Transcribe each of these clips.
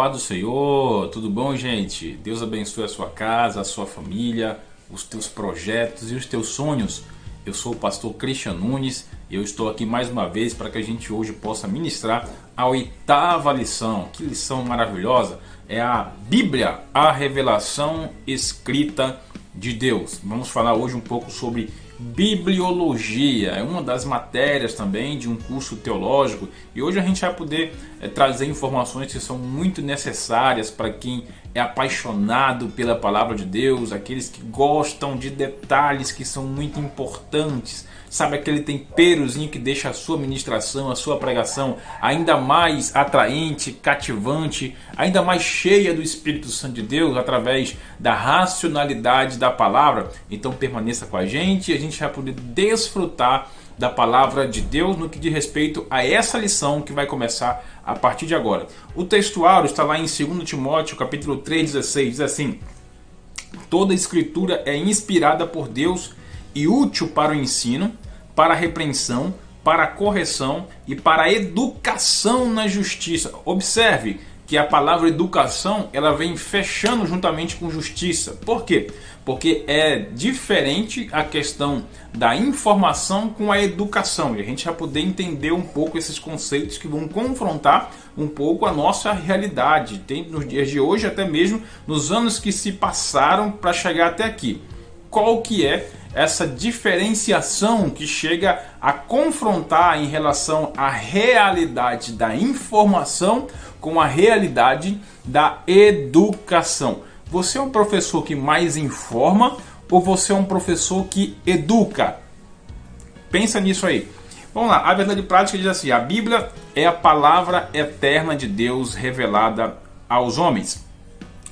Paz do Senhor, tudo bom, gente? Deus abençoe a sua casa, a sua família, os teus projetos e os teus sonhos. Eu sou o pastor Christian Nunes e eu estou aqui mais uma vez para que a gente hoje possa ministrar a 8ª lição. Que lição maravilhosa! É a Bíblia, a revelação escrita de Deus. Vamos falar hoje um pouco sobre bibliologia, é uma das matérias também de um curso teológico, e hoje a gente vai poder trazer informações que são muito necessárias para quem é apaixonado pela palavra de Deus, aqueles que gostam de detalhes que são muito importantes, sabe, aquele temperozinho que deixa a sua ministração, a sua pregação ainda mais atraente, cativante, ainda mais cheia do Espírito Santo de Deus através da racionalidade da palavra. Então permaneça com a gente vai poder desfrutar da palavra de Deus no que diz respeito a essa lição que vai começar a partir de agora. O textuário está lá em 2 Timóteo, capítulo 3:16, diz assim: toda escritura é inspirada por Deus e útil para o ensino, para a repreensão, para a correção e para a educação na justiça. Observe que a palavra educação ela vem fechando juntamente com justiça. Por quê? Porque é diferente a questão da informação com a educação. E a gente vai poder entender um pouco esses conceitos que vão confrontar um pouco a nossa realidade. Tem nos dias de hoje, até mesmo nos anos que se passaram para chegar até aqui. Qual que é essa diferenciação que chega a confrontar em relação à realidade da informação com a realidade da educação? Você é um professor que mais informa ou você é um professor que educa? Pensa nisso aí. Vamos lá, a verdade prática diz assim: a Bíblia é a palavra eterna de Deus revelada aos homens.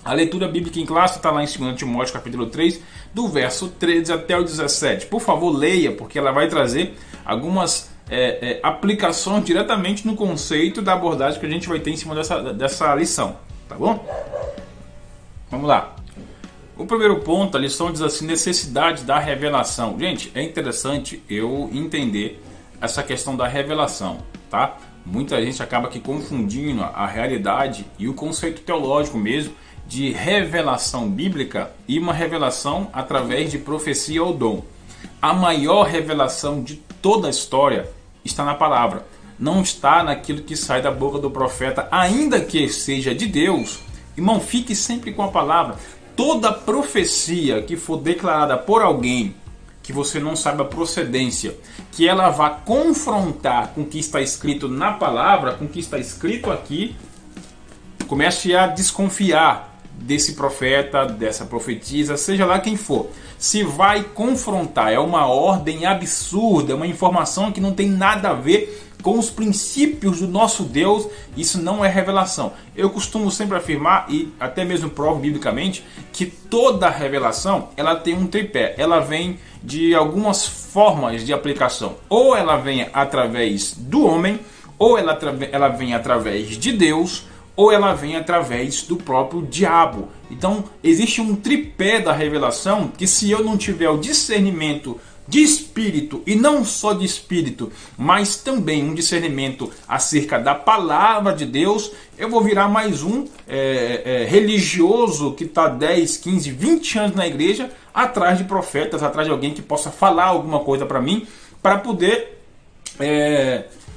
A leitura bíblica em classe está lá em 2 Timóteo capítulo 3, do verso 13 até o 17. Por favor, leia, porque ela vai trazer algumas aplicações diretamente no conceito da abordagem que a gente vai ter em cima dessa lição. Tá bom? Vamos lá. O primeiro ponto, a lição diz assim: necessidade da revelação. Gente, é interessante eu entender essa questão da revelação, tá? Muita gente acaba aqui confundindo a realidade e o conceito teológico mesmo de revelação bíblica e uma revelação através de profecia ou dom. A maior revelação de toda a história está na palavra, não está naquilo que sai da boca do profeta, ainda que seja de Deus. Irmão, fique sempre com a palavra. Toda profecia que for declarada por alguém que você não saiba a procedência, que ela vá confrontar com o que está escrito na palavra, com o que está escrito aqui, comece a desconfiar desse profeta, dessa profetisa, seja lá quem for. Se vai confrontar, é uma ordem absurda, é uma informação que não tem nada a ver com os princípios do nosso Deus, isso não é revelação. Eu costumo sempre afirmar, e até mesmo provo biblicamente, que toda revelação ela tem um tripé. Ela vem de algumas formas de aplicação. Ou ela vem através do homem, ou ela vem através de Deus, ou ela vem através do próprio diabo. Então existe um tripé da revelação que, se eu não tiver o discernimento de espírito, e não só de espírito, mas também um discernimento acerca da palavra de Deus, eu vou virar mais um religioso que está 10, 15, 20 anos na igreja, atrás de profetas, atrás de alguém que possa falar alguma coisa para mim, para poder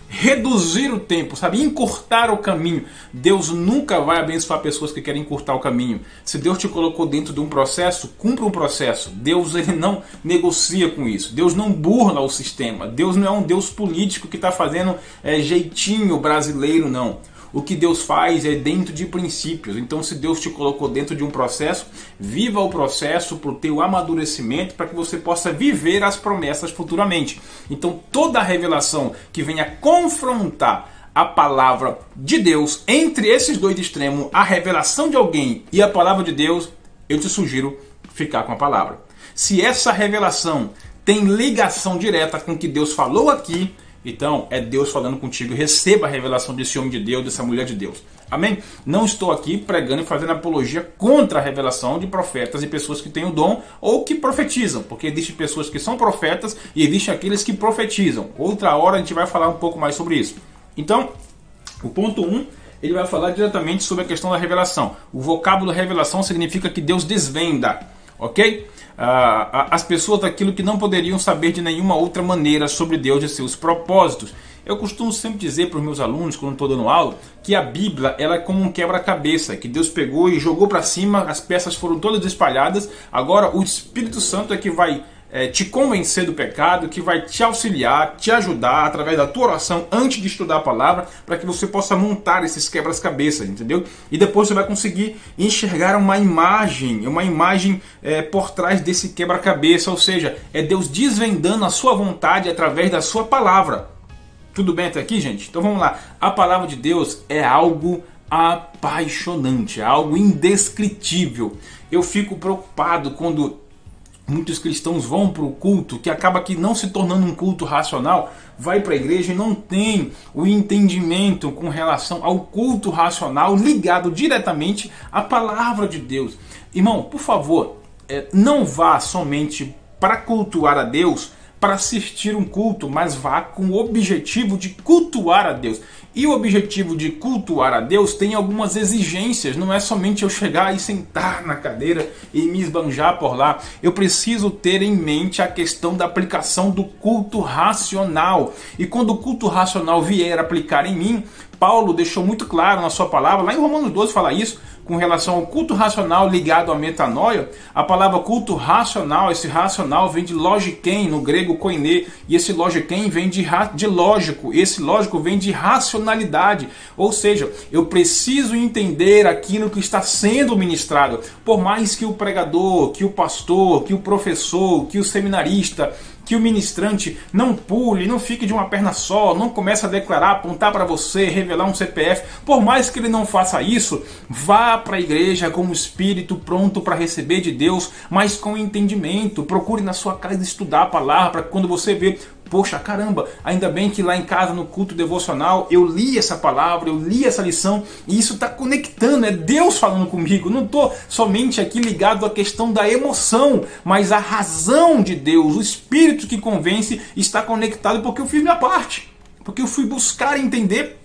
reduzir o tempo, sabe? Encurtar o caminho. Deus nunca vai abençoar pessoas que querem encurtar o caminho. Se Deus te colocou dentro de um processo, cumpra um processo. Deus, ele não negocia com isso. Deus não burla o sistema. Deus não é um Deus político que está fazendo jeitinho brasileiro, não. O que Deus faz é dentro de princípios. Então, se Deus te colocou dentro de um processo, viva o processo para o teu amadurecimento, para que você possa viver as promessas futuramente. Então, toda a revelação que venha confrontar a palavra de Deus, entre esses dois extremos, a revelação de alguém e a palavra de Deus, eu te sugiro ficar com a palavra. Se essa revelação tem ligação direta com o que Deus falou aqui, então é Deus falando contigo. Receba a revelação desse homem de Deus, dessa mulher de Deus. Amém? Não estou aqui pregando e fazendo apologia contra a revelação de profetas e pessoas que têm o dom ou que profetizam, porque existem pessoas que são profetas e existem aqueles que profetizam. Outra hora a gente vai falar um pouco mais sobre isso. Então, o ponto 1 ele vai falar diretamente sobre a questão da revelação. O vocábulo revelação significa que Deus desvenda, ok? As pessoas daquilo que não poderiam saber de nenhuma outra maneira sobre Deus e seus propósitos. Eu costumo sempre dizer para os meus alunos, quando estou dando aula, que a Bíblia ela é como um quebra-cabeça, que Deus pegou e jogou para cima, as peças foram todas espalhadas, agora o Espírito Santo é que vai te convencer do pecado, que vai te auxiliar, te ajudar através da tua oração antes de estudar a palavra, para que você possa montar esses quebra-cabeças, entendeu? E depois você vai conseguir enxergar uma imagem por trás desse quebra-cabeça, ou seja, é Deus desvendando a sua vontade através da sua palavra. Tudo bem até aqui, gente? Então vamos lá. A palavra de Deus é algo apaixonante, é algo indescritível. Eu fico preocupado quando muitos cristãos vão para o culto, que acaba que não se tornando um culto racional, vai para a igreja e não tem o entendimento com relação ao culto racional ligado diretamente à palavra de Deus. Irmão, por favor, não vá somente para cultuar a Deus, para assistir um culto, mas vá com o objetivo de cultuar a Deus. E o objetivo de cultuar a Deus tem algumas exigências, não é somente eu chegar e sentar na cadeira e me esbanjar por lá. Eu preciso ter em mente a questão da aplicação do culto racional. E quando o culto racional vier aplicar em mim, Paulo deixou muito claro na sua palavra, lá em Romanos 12 fala isso, com relação ao culto racional ligado à metanoia. A palavra culto racional, esse racional vem de logiken, no grego koiné, e esse logiken vem de lógico, esse lógico vem de racionalidade, ou seja, eu preciso entender aquilo que está sendo ministrado, por mais que o pregador, que o pastor, que o professor, que o seminarista, que o ministrante não pule, não fique de uma perna só, não comece a declarar, apontar para você, revelar um CPF. Por mais que ele não faça isso, vá para a igreja com o espírito pronto para receber de Deus, mas com entendimento. Procure na sua casa estudar a palavra, para quando você vê, poxa, caramba, ainda bem que lá em casa no culto devocional eu li essa palavra, eu li essa lição e isso está conectando, é Deus falando comigo. Não estou somente aqui ligado à questão da emoção, mas a razão de Deus, o Espírito que convence está conectado porque eu fiz minha parte, porque eu fui buscar entender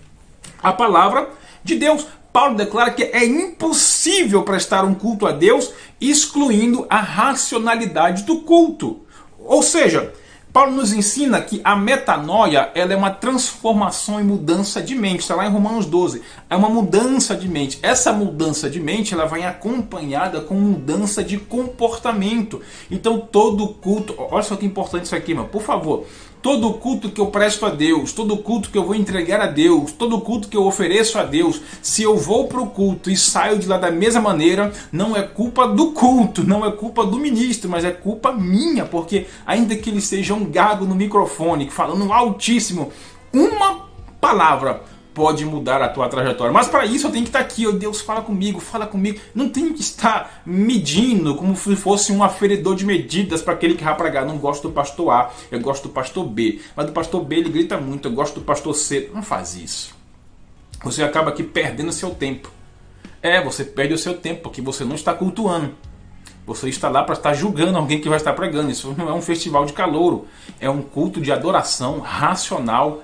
a palavra de Deus. Paulo declara que é impossível prestar um culto a Deus excluindo a racionalidade do culto. Ou seja, Paulo nos ensina que a metanoia ela é uma transformação e mudança de mente. Está lá em Romanos 12. É uma mudança de mente. Essa mudança de mente ela vem acompanhada com mudança de comportamento. Então todo culto... Olha só que importante isso aqui, mano. Por favor. Todo culto que eu presto a Deus, todo culto que eu vou entregar a Deus, todo culto que eu ofereço a Deus, se eu vou para o culto e saio de lá da mesma maneira, não é culpa do culto, não é culpa do ministro, mas é culpa minha, porque ainda que ele seja um gago no microfone, falando altíssimo, uma palavra pode mudar a tua trajetória. Mas para isso eu tenho que estar aqui, Deus fala comigo, não tenho que estar medindo como se fosse um aferidor de medidas para aquele que vai pregar. Não gosto do pastor A, eu gosto do pastor B, mas do pastor B ele grita muito, eu gosto do pastor C. Não faz isso. Você acaba aqui perdendo seu tempo. Você perde o seu tempo porque você não está cultuando. Você está lá para estar julgando alguém que vai estar pregando. Isso não é um festival de calouro, é um culto de adoração racional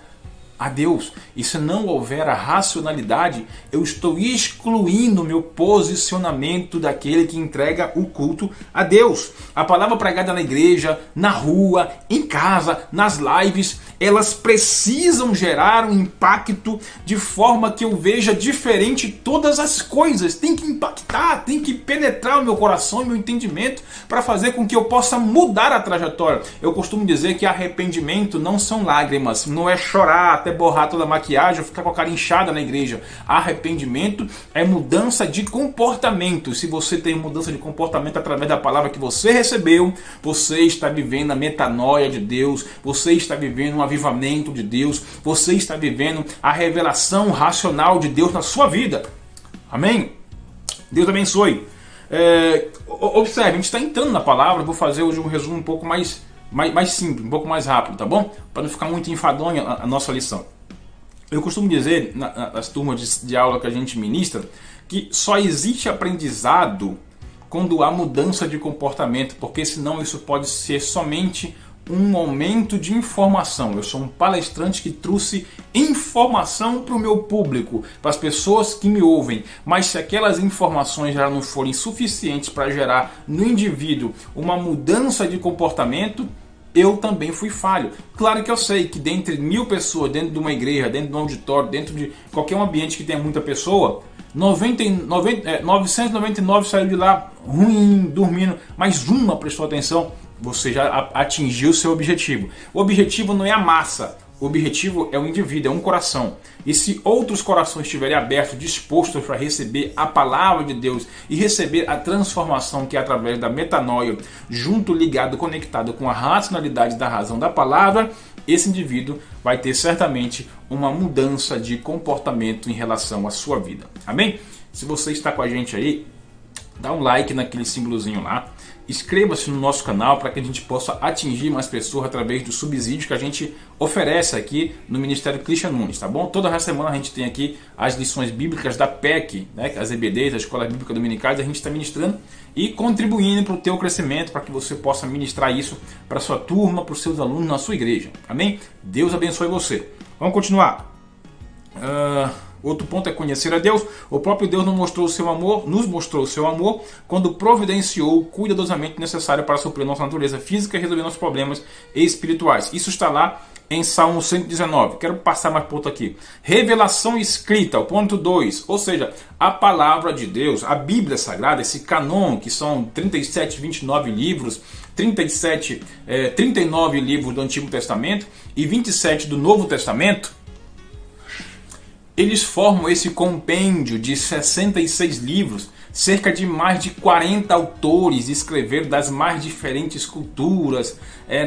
a Deus. E se não houver a racionalidade, eu estou excluindo o meu posicionamento daquele que entrega o culto a Deus. A palavra pregada na igreja, na rua, em casa, nas lives, elas precisam gerar um impacto de forma que eu veja diferente todas as coisas. Tem que impactar, tem que penetrar o meu coração e meu entendimento para fazer com que eu possa mudar a trajetória. Eu costumo dizer que arrependimento não são lágrimas, não é chorar até borrar toda a maquiagem ou ficar com a cara inchada na igreja. Arrependimento é mudança de comportamento. Se você tem mudança de comportamento através da palavra que você recebeu, você está vivendo a metanoia de Deus, você está vivendo um avivamento de Deus, você está vivendo a revelação racional de Deus na sua vida. Amém? Deus abençoe. Observe, a gente está entrando na palavra. Vou fazer hoje um resumo um pouco mais simples, um pouco mais rápido, tá bom? Para não ficar muito enfadonha a nossa lição. Eu costumo dizer nas turmas de aula que a gente ministra que só existe aprendizado quando há mudança de comportamento, porque senão isso pode ser somente um momento de informação. Eu sou um palestrante que trouxe informação para o meu público, para as pessoas que me ouvem. Mas se aquelas informações já não forem suficientes para gerar no indivíduo uma mudança de comportamento, eu também fui falho. Claro que eu sei que dentre 1000 pessoas, dentro de uma igreja, dentro de um auditório, dentro de qualquer ambiente que tenha muita pessoa, 999 saiu de lá ruim, dormindo, mas uma prestou atenção. Você já atingiu o seu objetivo. O objetivo não é a massa. O objetivo é o indivíduo, é um coração. E se outros corações estiverem abertos, dispostos para receber a palavra de Deus e receber a transformação que é através da metanoia, junto, ligado, conectado com a racionalidade da razão da palavra, esse indivíduo vai ter certamente uma mudança de comportamento em relação à sua vida. Amém? Se você está com a gente aí, dá um like naquele símbolozinho lá. Inscreva-se no nosso canal para que a gente possa atingir mais pessoas através do subsídio que a gente oferece aqui no Ministério Christian Nunes, tá bom? Toda semana a gente tem aqui as lições bíblicas da PEC, né? As EBDs, a Escola Bíblica Dominicais, a gente está ministrando e contribuindo para o teu crescimento, para que você possa ministrar isso para a sua turma, para os seus alunos na sua igreja. Amém? Deus abençoe você. Vamos continuar. Outro ponto é conhecer a Deus. O próprio Deus nos mostrou o seu amor quando providenciou cuidadosamente o necessário para suprir nossa natureza física e resolver nossos problemas espirituais. Isso está lá em Salmo 119. Quero passar mais ponto aqui. Revelação escrita, o ponto 2. Ou seja, a palavra de Deus, a Bíblia Sagrada, esse canon, que são 37, 29 livros, 39 livros do Antigo Testamento e 27 do Novo Testamento. Eles formam esse compêndio de 66 livros. Cerca de mais de 40 autores escreveram das mais diferentes culturas,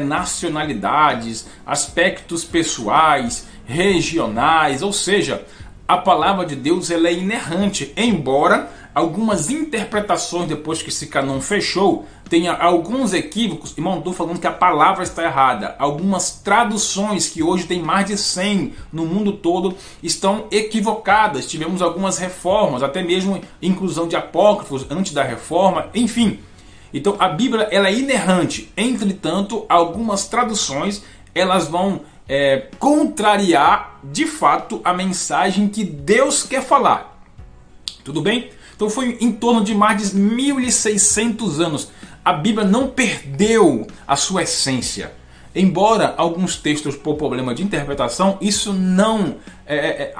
nacionalidades, aspectos pessoais, regionais. Ou seja, a palavra de Deus ela é inerrante, embora algumas interpretações depois que esse canon fechou tenha alguns equívocos. Irmão, não estou falando que a palavra está errada. Algumas traduções, que hoje tem mais de 100 no mundo todo, estão equivocadas. Tivemos algumas reformas, até mesmo inclusão de apócrifos antes da reforma, enfim. Então a Bíblia ela é inerrante. Entretanto, algumas traduções elas vão contrariar de fato a mensagem que Deus quer falar. Tudo bem? Então foi em torno de mais de 1600 anos. A Bíblia não perdeu a sua essência. Embora alguns textos por problema de interpretação, isso não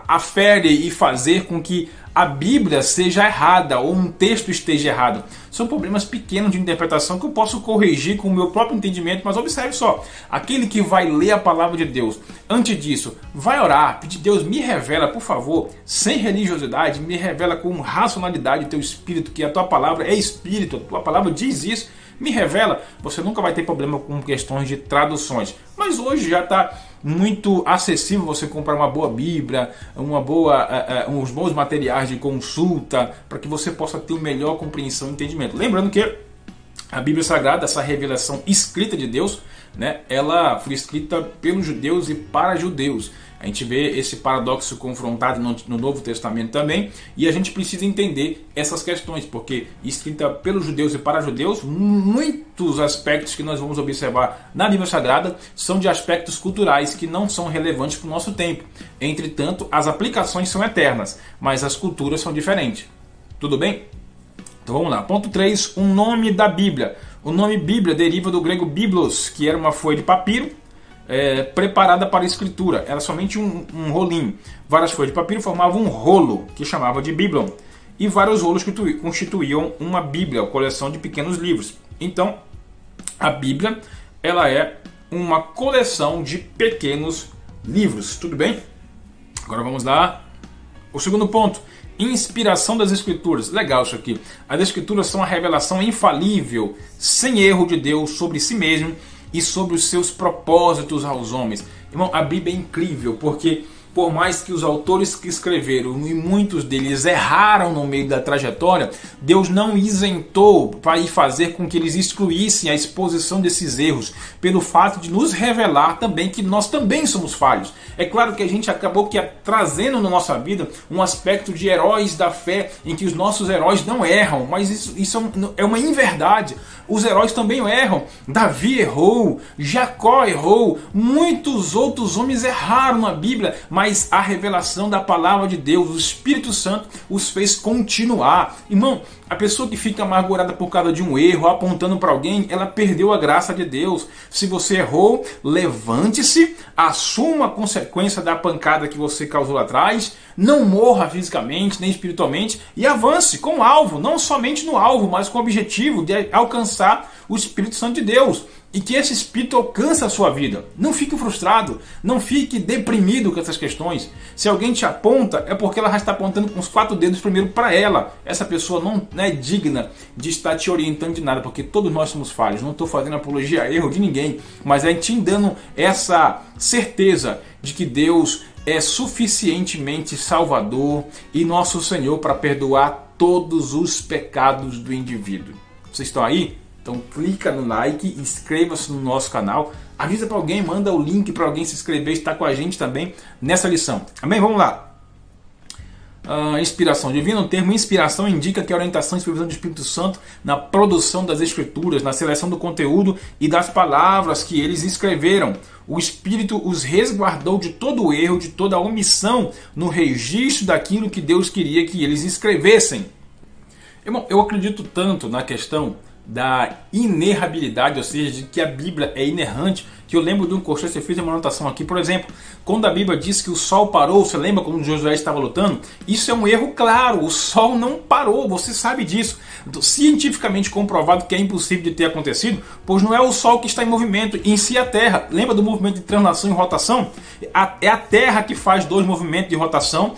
afere e fazer com que a Bíblia seja errada ou um texto esteja errado. São problemas pequenos de interpretação que eu posso corrigir com o meu próprio entendimento, mas observe só, aquele que vai ler a palavra de Deus, antes disso, vai orar, pedir Deus, me revela, por favor, sem religiosidade, me revela com racionalidade o teu espírito, que a tua palavra é espírito, a tua palavra diz isso, me revela, você nunca vai ter problema com questões de traduções. Mas hoje já está muito acessível você comprar uma boa Bíblia, uns bons materiais de consulta, para que você possa ter uma melhor compreensão e entendimento. Lembrando que a Bíblia Sagrada, essa revelação escrita de Deus, né, ela foi escrita pelos judeus e para judeus. A gente vê esse paradoxo confrontado no Novo Testamento também, e a gente precisa entender essas questões, porque escrita pelos judeus e para judeus, muitos aspectos que nós vamos observar na Bíblia Sagrada são de aspectos culturais que não são relevantes para o nosso tempo. Entretanto, as aplicações são eternas, mas as culturas são diferentes. Tudo bem? Então vamos lá. Ponto 3, um nome da Bíblia. O nome Bíblia deriva do grego biblos, que era uma folha de papiro, preparada para a escritura. Era somente um rolinho. Várias folhas de papiro formavam um rolo, que chamava de Biblion. E vários rolos que constituíam uma Bíblia, uma coleção de pequenos livros. Então, a Bíblia ela é uma coleção de pequenos livros. Tudo bem? Agora vamos lá. O segundo ponto. Inspiração das Escrituras. Legal isso aqui. As Escrituras são a revelação infalível, sem erro de Deus sobre si mesmo e sobre os seus propósitos aos homens. Irmão, a Bíblia é incrível porque por mais que os autores que escreveram e muitos deles erraram no meio da trajetória, Deus não isentou para ir fazer com que eles excluíssem a exposição desses erros, pelo fato de nos revelar também que nós também somos falhos. É claro que a gente acabou trazendo na nossa vida um aspecto de heróis da fé, em que os nossos heróis não erram, mas isso é uma inverdade. Os heróis também erram. Davi errou, Jacó errou, muitos outros homens erraram na Bíblia, mas a revelação da palavra de Deus, o Espírito Santo, os fez continuar. Irmão, a pessoa que fica amargurada por causa de um erro, apontando para alguém, ela perdeu a graça de Deus. Se você errou, levante-se, assuma a consequência da pancada que você causou lá atrás, não morra fisicamente nem espiritualmente e avance com alvo, não somente no alvo, mas com o objetivo de alcançar o Espírito Santo de Deus. E que esse Espírito alcance a sua vida. Não fique frustrado, não fique deprimido com essas questões. Se alguém te aponta, é porque ela já está apontando com os 4 dedos primeiro para ela. Essa pessoa não é digna de estar te orientando de nada, porque todos nós somos falhos. Não estou fazendo apologia a erro de ninguém, mas é te dando essa certeza de que Deus é suficientemente Salvador e nosso Senhor para perdoar todos os pecados do indivíduo. Vocês estão aí? Então clica no like, inscreva-se no nosso canal, avisa para alguém, manda o link para alguém se inscrever e estar com a gente também nessa lição. Amém? Vamos lá. Inspiração divina. O termo inspiração indica que a orientação e supervisão do Espírito Santo na produção das Escrituras, na seleção do conteúdo e das palavras que eles escreveram. O Espírito os resguardou de todo o erro, de toda a omissão no registro daquilo que Deus queria que eles escrevessem. Irmão, eu acredito tanto na questão da inerrabilidade, ou seja, de que a Bíblia é inerrante, que eu lembro de um contexto, eu fiz uma anotação aqui, por exemplo, quando a Bíblia diz que o sol parou, você lembra quando Josué estava lutando? Isso é um erro claro, o sol não parou, você sabe disso. Cientificamente comprovado que é impossível de ter acontecido, pois não é o sol que está em movimento, em si a Terra. Lembra do movimento de translação e rotação? É a Terra que faz 2 movimentos de rotação,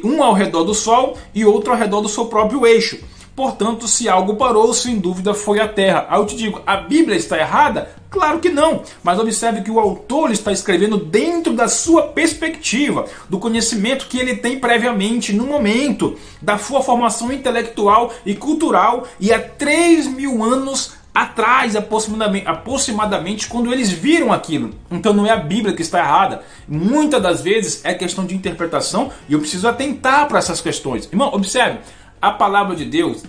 um ao redor do sol e outro ao redor do seu próprio eixo. Portanto, se algo parou, sem dúvida foi a Terra. Aí eu te digo, a Bíblia está errada? Claro que não, mas observe que o autor está escrevendo dentro da sua perspectiva, do conhecimento que ele tem previamente no momento, da sua formação intelectual e cultural, e há 3.000 anos atrás, aproximadamente, quando eles viram aquilo. Então não é a Bíblia que está errada. Muitas das vezes é questão de interpretação e eu preciso atentar para essas questões. Irmão, observe. A palavra de Deus,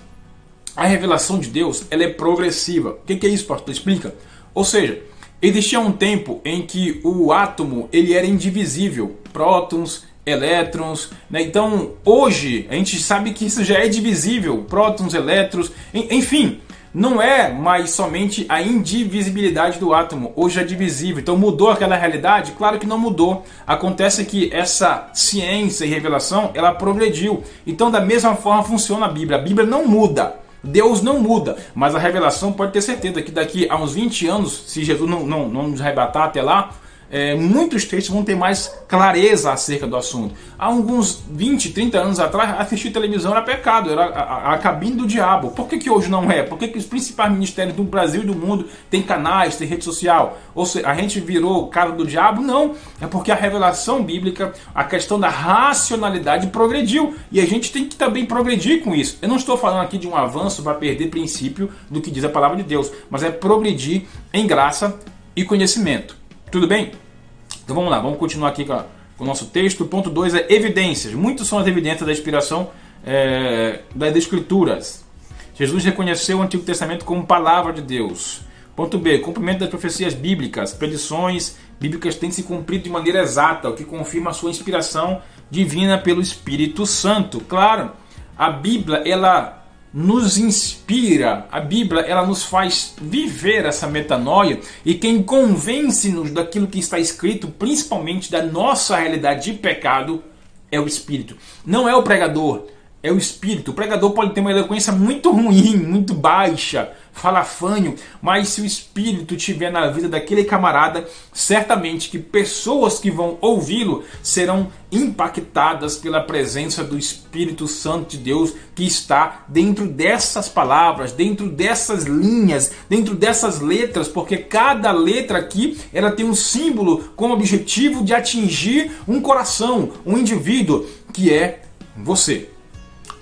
a revelação de Deus, ela é progressiva. O que é isso, pastor? Explica. Ou seja, existia um tempo em que o átomo ele era indivisível. Prótons, elétrons, né? Então, hoje, a gente sabe que isso já é divisível. Prótons, elétrons, enfim. Não é mais somente a indivisibilidade do átomo, hoje é divisível. Então mudou aquela realidade? Claro que não mudou. Acontece que essa ciência e revelação, ela progrediu. Então da mesma forma funciona a Bíblia. A Bíblia não muda, Deus não muda, mas a revelação pode ter certeza que daqui a uns 20 anos, se Jesus não nos arrebatar até lá, muitos textos vão ter mais clareza acerca do assunto. Há alguns 20, 30 anos atrás, assistir televisão era pecado, era a cabine do diabo. Por que hoje não é? Por que os principais ministérios do Brasil e do mundo têm canais, têm rede social? Ou seja, a gente virou cara do diabo? Não, é porque a revelação bíblica, a questão da racionalidade progrediu, e a gente tem que também progredir com isso. Eu não estou falando aqui de um avanço para perder princípio do que diz a palavra de Deus, mas é progredir em graça e conhecimento. Tudo bem? Então vamos lá, vamos continuar aqui com o nosso texto. Ponto 2 é evidências. Muitas são as evidências da inspiração das Escrituras. Jesus reconheceu o Antigo Testamento como palavra de Deus. Ponto B, cumprimento das profecias bíblicas. Predições bíblicas têm se cumprido de maneira exata, o que confirma a sua inspiração divina pelo Espírito Santo. Claro, a Bíblia, ela nos inspira, a Bíblia ela nos faz viver essa metanoia, e quem convence-nos daquilo que está escrito, principalmente da nossa realidade de pecado, é o Espírito. Não é o pregador, é o Espírito. O pregador pode ter uma eloquência muito ruim, muito baixa, fala fanho, mas se o Espírito estiver na vida daquele camarada, certamente que pessoas que vão ouvi-lo serão impactadas pela presença do Espírito Santo de Deus que está dentro dessas palavras, dentro dessas linhas, dentro dessas letras, porque cada letra aqui ela tem um símbolo com o objetivo de atingir um coração, um indivíduo que é você.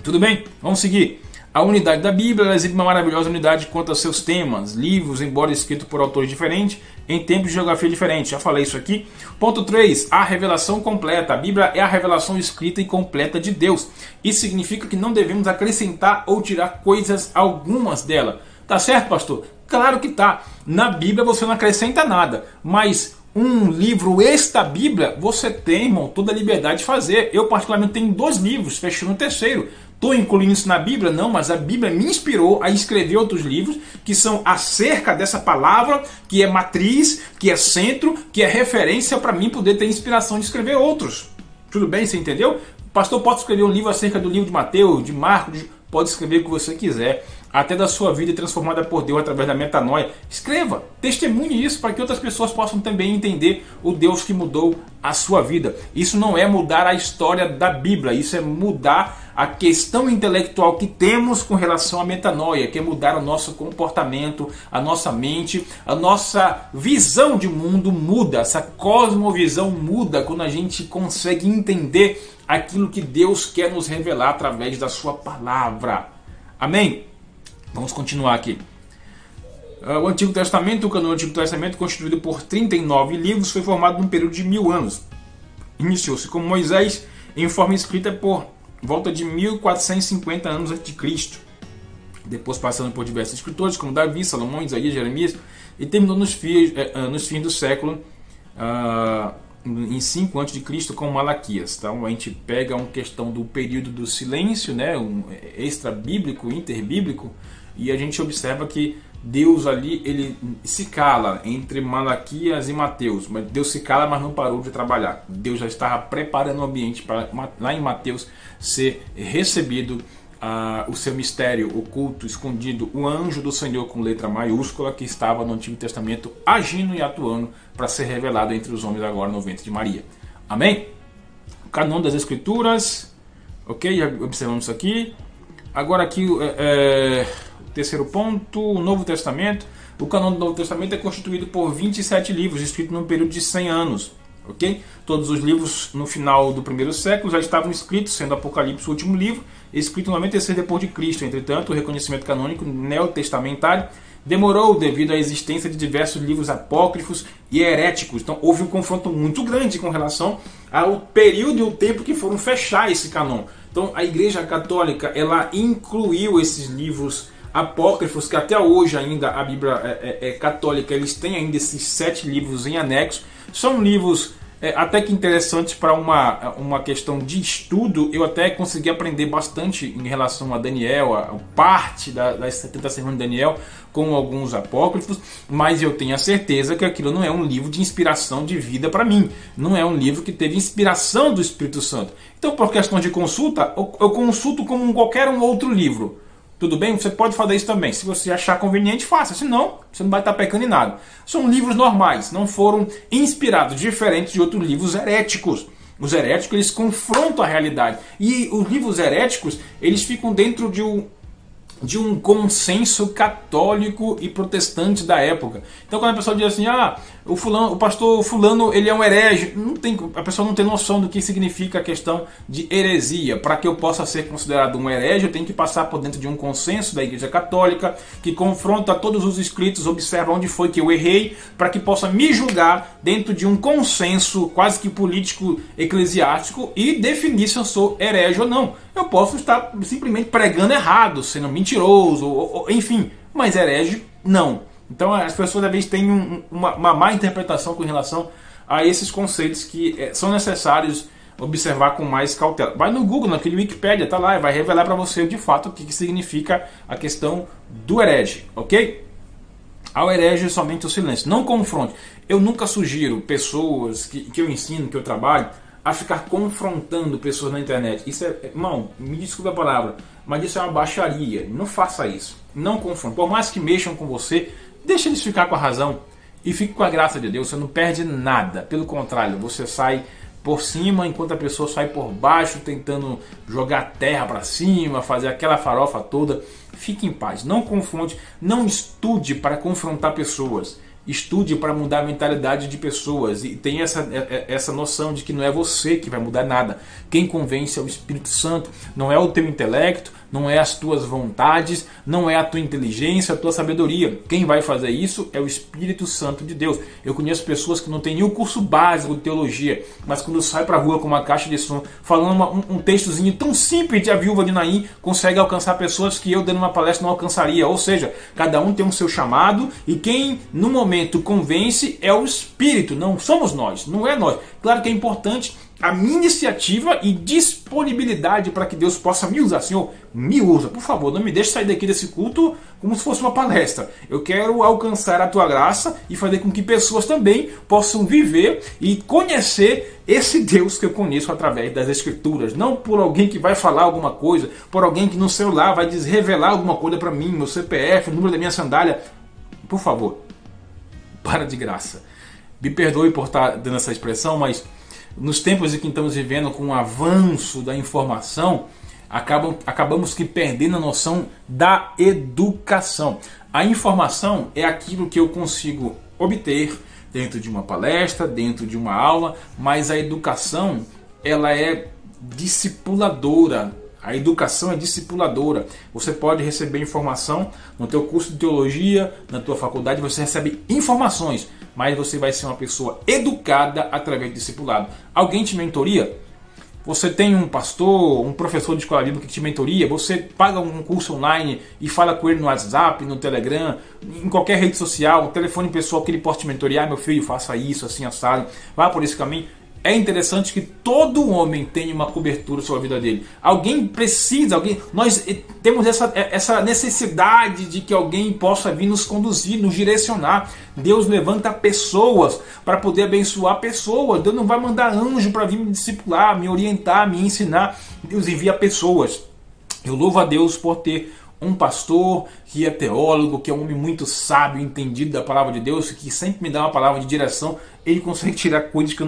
Tudo bem? Vamos seguir. A unidade da Bíblia ela exibe uma maravilhosa unidade quanto aos seus temas, livros, embora escritos por autores diferentes, em tempos de geografia diferentes. Já falei isso aqui. Ponto 3. A revelação completa. A Bíblia é a revelação escrita e completa de Deus. Isso significa que não devemos acrescentar ou tirar coisas algumas dela. Tá certo, pastor? Claro que tá. Na Bíblia você não acrescenta nada, mas um livro extra Bíblia você tem, irmão, toda a liberdade de fazer. Eu particularmente tenho 2 livros, fechando o 3º. Estou incluindo isso na Bíblia? Não, mas a Bíblia me inspirou a escrever outros livros que são acerca dessa palavra, que é matriz, que é centro, que é referência para mim poder ter inspiração de escrever outros. Tudo bem? Você entendeu? O pastor pode escrever um livro acerca do livro de Mateus, de Marcos, pode escrever o que você quiser, até da sua vida transformada por Deus através da metanoia. Escreva, testemunhe isso para que outras pessoas possam também entender o Deus que mudou a sua vida. Isso não é mudar a história da Bíblia, isso é mudar a questão intelectual que temos com relação à metanoia, que é mudar o nosso comportamento, a nossa mente, a nossa visão de mundo muda, essa cosmovisão muda quando a gente consegue entender aquilo que Deus quer nos revelar através da sua palavra. Amém? Vamos continuar aqui. O Antigo Testamento, o canônico do Antigo Testamento, constituído por 39 livros, foi formado num período de 1000 anos. Iniciou-se com Moisés em forma escrita por volta de 1450 anos antes de Cristo. Depois passando por diversos escritores como Davi, Salomão, Isaías, Jeremias, e terminou nos fins do século em 5 a.C. com Malaquias. Então a gente pega uma questão do período do silêncio, né, um extra-bíblico, interbíblico, e a gente observa que Deus ali ele se cala entre Malaquias e Mateus. Deus se cala, mas não parou de trabalhar. Deus já estava preparando o ambiente para lá em Mateus ser recebido o seu mistério oculto, escondido, o anjo do Senhor com letra maiúscula que estava no Antigo Testamento agindo e atuando para ser revelado entre os homens agora no ventre de Maria. Amém? O canon das Escrituras, ok? Já observamos isso aqui. Agora aqui o terceiro ponto, o Novo Testamento. O canon do Novo Testamento é constituído por 27 livros escritos num período de 100 anos. Okay? Todos os livros no final do primeiro século já estavam escritos, sendo Apocalipse o último livro, escrito em 96 depois de Cristo. Entretanto, o reconhecimento canônico neotestamentário demorou devido à existência de diversos livros apócrifos e heréticos. Então houve um confronto muito grande com relação ao período e o tempo que foram fechar esse canon. Então a Igreja Católica ela incluiu esses livros apócrifos, que até hoje ainda a Bíblia é católica, eles têm ainda esses 7 livros em anexo. São livros até que interessantes para uma questão de estudo. Eu até consegui aprender bastante em relação a Daniel, a parte das 70 semanas de Daniel, com alguns apócrifos, mas eu tenho a certeza que aquilo não é um livro de inspiração de vida para mim. Não é um livro que teve inspiração do Espírito Santo. Então, por questão de consulta, eu consulto como qualquer outro livro. Tudo bem? Você pode fazer isso também. Se você achar conveniente, faça. Senão, você não vai estar pecando em nada. São livros normais, não foram inspirados, diferentes de outros livros heréticos. Os heréticos, eles confrontam a realidade. E os livros heréticos, eles ficam dentro de um consenso católico e protestante da época. Então quando a pessoa diz assim, o pastor fulano ele é um herege, a pessoa não tem noção do que significa a questão de heresia. Para que eu possa ser considerado um herege, eu tenho que passar por dentro de um consenso da Igreja Católica, que confronta todos os escritos, observa onde foi que eu errei, para que possa me julgar dentro de um consenso quase que político eclesiástico e definir se eu sou herege ou não. Eu posso estar simplesmente pregando errado, sendo mentiroso, enfim, mas herege não. Então as pessoas às vezes têm uma má interpretação com relação a esses conceitos que são necessários observar com mais cautela. Vai no Google, naquele Wikipedia, tá lá, e vai revelar para você de fato o que significa a questão do herege, ok? Ao herege somente o silêncio, não confronte. Eu nunca sugiro pessoas que eu ensino, que eu trabalho, a ficar confrontando pessoas na internet. Isso irmão, me desculpe a palavra, mas isso é uma baixaria. Não faça isso. Não confronte. Por mais que mexam com você, deixa eles ficar com a razão e fique com a graça de Deus. Você não perde nada. Pelo contrário, você sai por cima enquanto a pessoa sai por baixo, tentando jogar terra para cima, fazer aquela farofa toda. Fique em paz. Não confronte. Não estude para confrontar pessoas. Estude para mudar a mentalidade de pessoas e tenha essa noção de que não é você que vai mudar nada. Quem convence é o Espírito Santo, não é o teu intelecto, não é as tuas vontades, não é a tua inteligência, a tua sabedoria. Quem vai fazer isso é o Espírito Santo de Deus. Eu conheço pessoas que não têm nem o curso básico de teologia, mas quando sai para a rua com uma caixa de som, falando um textozinho tão simples de A Viúva de Naim, consegue alcançar pessoas que eu dando uma palestra não alcançaria. Ou seja, cada um tem um seu chamado e quem no momento convence é o Espírito, não somos nós, não é nós. Claro que é importante a minha iniciativa e disponibilidade para que Deus possa me usar. Senhor, me usa, por favor, não me deixe sair daqui desse culto como se fosse uma palestra. Eu quero alcançar a tua graça e fazer com que pessoas também possam viver e conhecer esse Deus que eu conheço através das Escrituras. Não por alguém que vai falar alguma coisa, por alguém que no celular vai revelar alguma coisa para mim, meu CPF, o número da minha sandália. Por favor, para de graça. Me perdoe por estar dando essa expressão, mas nos tempos em que estamos vivendo com o avanço da informação, acabamos que perdendo a noção da educação. A informação é aquilo que eu consigo obter dentro de uma palestra, dentro de uma aula, mas a educação, ela é discipuladora. A educação é discipuladora. Você pode receber informação no teu curso de teologia, na tua faculdade, você recebe informações, mas você vai ser uma pessoa educada através do discipulado. Alguém te mentoria? Você tem um pastor, um professor de escola bíblica que te mentoria? Você paga um curso online e fala com ele no WhatsApp, no Telegram, em qualquer rede social, um telefone pessoal que ele possa te mentorear? Meu filho, faça isso, assim, assado, vá por esse caminho. É interessante que todo homem tenha uma cobertura sobre a vida dele. Alguém precisa, nós temos essa necessidade de que alguém possa vir nos conduzir, nos direcionar. Deus levanta pessoas para poder abençoar pessoas. Deus não vai mandar anjo para vir me discipular, me orientar, me ensinar. Deus envia pessoas. Eu louvo a Deus por ter um pastor que é teólogo, que é um homem muito sábio, entendido da palavra de Deus, que sempre me dá uma palavra de direção. Ele consegue tirar coisas que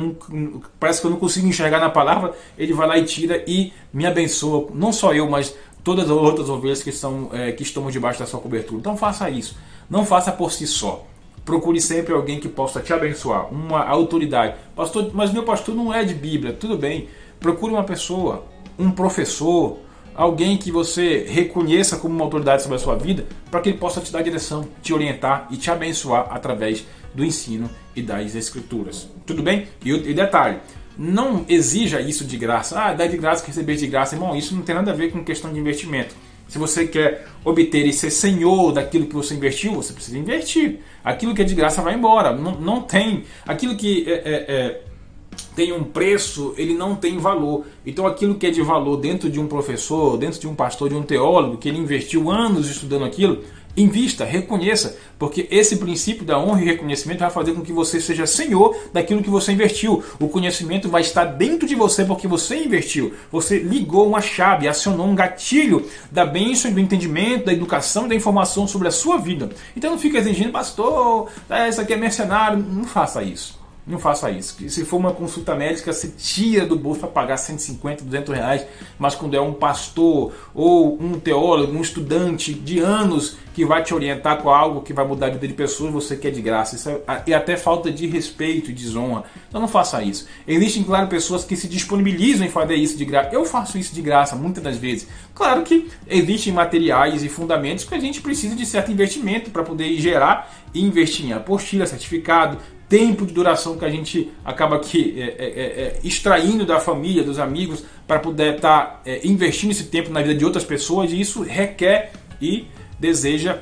parece que eu não consigo enxergar na palavra. Ele vai lá e tira e me abençoa. Não só eu, mas todas as outras ovelhas que estão debaixo da sua cobertura. Então faça isso. Não faça por si só. Procure sempre alguém que possa te abençoar, uma autoridade. Pastor, mas meu pastor não é de Bíblia. Tudo bem. Procure uma pessoa, um professor, alguém que você reconheça como uma autoridade sobre a sua vida, para que ele possa te dar direção, te orientar e te abençoar através do ensino e das Escrituras. Tudo bem? E detalhe, não exija isso de graça. Ah, dá de graça, receber de graça. Irmão, isso não tem nada a ver com questão de investimento. Se você quer obter e ser senhor daquilo que você investiu, você precisa investir. Aquilo que é de graça vai embora. Não tem. Aquilo que tem um preço, ele não tem valor. Então aquilo que é de valor dentro de um professor, dentro de um pastor, de um teólogo, que ele investiu anos estudando aquilo, invista, reconheça, porque esse princípio da honra e reconhecimento vai fazer com que você seja senhor daquilo que você investiu. O conhecimento vai estar dentro de você porque você investiu. Você ligou uma chave, acionou um gatilho da bênção e do entendimento, da educação e da informação sobre a sua vida. Então não fica exigindo, pastor, isso aqui é mercenário. Não faça isso. Não faça isso. Se for uma consulta médica, você tira do bolso para pagar 150, 200 reais. Mas quando é um pastor ou um teólogo, um estudante de anos que vai te orientar com algo que vai mudar a vida de pessoas, você quer de graça. Isso é até falta de respeito e desonra. Então não faça isso. Existem, claro, pessoas que se disponibilizam em fazer isso de graça. Eu faço isso de graça muitas das vezes. Claro que existem materiais e fundamentos que a gente precisa de certo investimento para poder gerar e investir em apostila, certificado, tempo de duração que a gente acaba aqui extraindo da família, dos amigos, para poder estar investindo esse tempo na vida de outras pessoas, e isso requer e deseja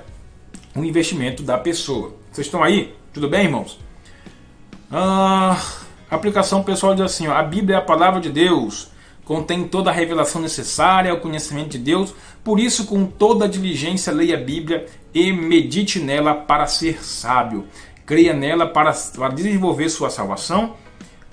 um investimento da pessoa. Vocês estão aí? Tudo bem, irmãos? A aplicação pessoal diz assim, ó, a Bíblia é a palavra de Deus, contém toda a revelação necessária ao conhecimento de Deus, por isso com toda diligência leia a Bíblia e medite nela para ser sábio. Creia nela para desenvolver sua salvação,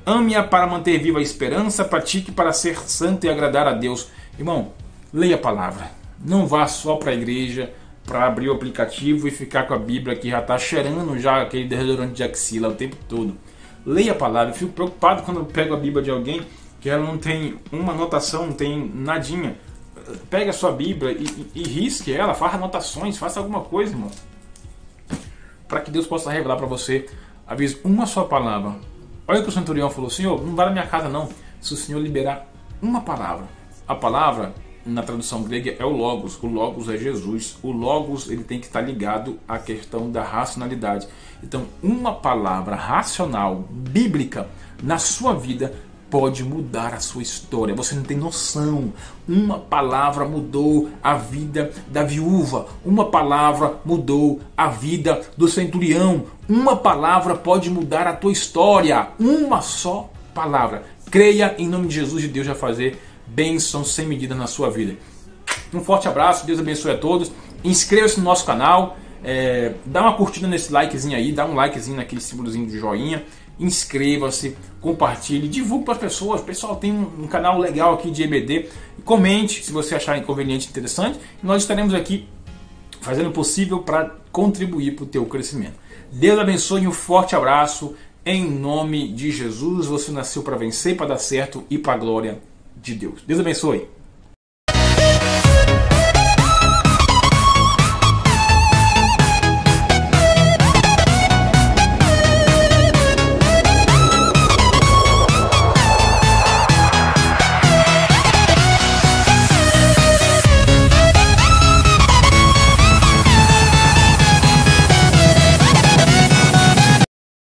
Ame-a para manter viva a esperança, pratique para ser santo e agradar a Deus. Irmão, leia a palavra. Não vá só para a igreja, para abrir o aplicativo e ficar com a Bíblia que já está cheirando já aquele desodorante de axila o tempo todo. Leia a palavra. Eu fico preocupado quando eu pego a Bíblia de alguém que ela não tem uma anotação, não tem nadinha. Pega a sua Bíblia e risque ela, faça anotações, faça alguma coisa, irmão. Para que Deus possa revelar para você, avise uma só palavra. Olha o que o centurião falou: Senhor, não vai na minha casa não, se o Senhor liberar uma palavra. A palavra, na tradução grega, é o Logos. O Logos é Jesus. O Logos, ele tem que estar ligado à questão da racionalidade. Então, uma palavra racional, bíblica, na sua vida, pode mudar a sua história. Você não tem noção. Uma palavra mudou a vida da viúva. Uma palavra mudou a vida do centurião. Uma palavra pode mudar a tua história. Uma só palavra. Creia em nome de Jesus e Deus vai fazer bênção sem medida na sua vida. Um forte abraço. Deus abençoe a todos. Inscreva-se no nosso canal. Dá uma curtida nesse likezinho aí. Dá um likezinho naquele símbolozinho de joinha. Inscreva-se, compartilhe, divulgue para as pessoas. Pessoal, tem um canal legal aqui de EBD. Comente se você achar inconveniente, interessante. Nós estaremos aqui fazendo o possível para contribuir para o teu crescimento. Deus abençoe, um forte abraço. Em nome de Jesus, você nasceu para vencer, para dar certo e para a glória de Deus. Deus abençoe.